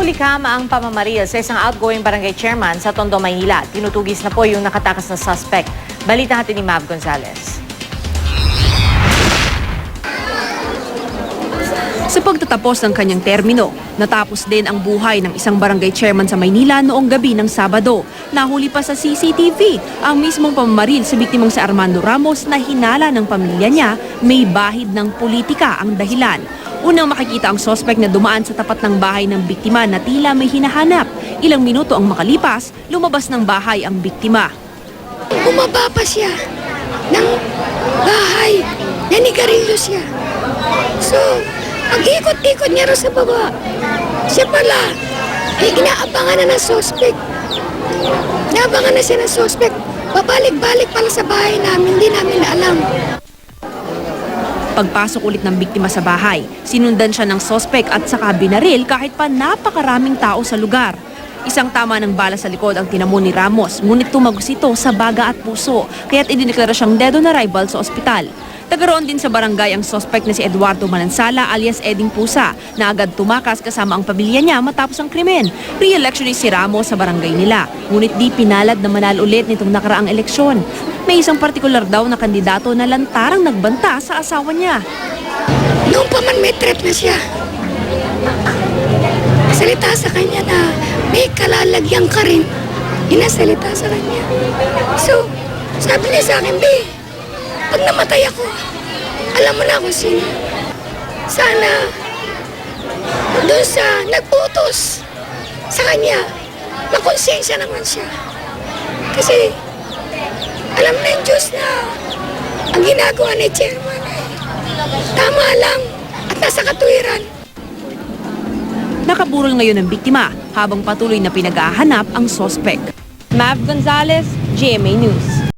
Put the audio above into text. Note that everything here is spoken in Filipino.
Nahulikam ang pamamaril sa isang outgoing barangay chairman sa Tondo, Maynila. Tinutugis na po yung nakatakas na suspect. Balita natin ni Mav Gonzalez. Sa pagtatapos ng kanyang termino, natapos din ang buhay ng isang barangay chairman sa Maynila noong gabi ng Sabado. Nahuli pa sa CCTV ang mismong pamamaril sa biktimang si Armando Ramos na hinala ng pamilya niya may bahid ng politika ang dahilan. Unang makikita ang suspect na dumaan sa tapat ng bahay ng biktima na tila may hinahanap. Ilang minuto ang makalipas, lumabas ng bahay ang biktima. Bumaba pa siya ng bahay, nanigarilyo siya. So, ang ikot-ikot niya rin sa baba, siya pala, inaabangan na ng suspect. Naabangan na siya ng suspect. Babalik-balik pala sa bahay namin, hindi namin alam. Pagpasok ulit ng biktima sa bahay, sinundan siya ng suspect at saka binaril kahit pa napakaraming tao sa lugar. Isang tama ng bala sa likod ang tinamo ni Ramos, ngunit tumagos ito sa baga at puso, kaya't idineklara siyang dead on arrival sa ospital. Tagaroon din sa barangay ang suspect na si Eduardo Manansala alias Eding Pusa na agad tumakas kasama ang pamilya niya matapos ang krimen. Re-electionist si Ramos sa barangay nila, ngunit di pinalad na manalo ulit nitong nakaraang eleksyon. May isang partikular daw na kandidato na lantarang nagbanta sa asawa niya. Noong pa man may threat na siya, salita sa kanya na may kalalagyan ka rin. Inasalita sa kanya. So, sabi niya sa akin, "Be, pag namatay ako, alam mo na kung sino. Sana, doon sa nagputos sa kanya, makonsensya naman siya. Kasi, alam na yung Diyos na ang ginagawa ni Chairman ay tama lang at nasa katuwiran." Nakaburol ngayon ang biktima habang patuloy na pinag-ahanap ang suspect. Mav Gonzalez, GMA News.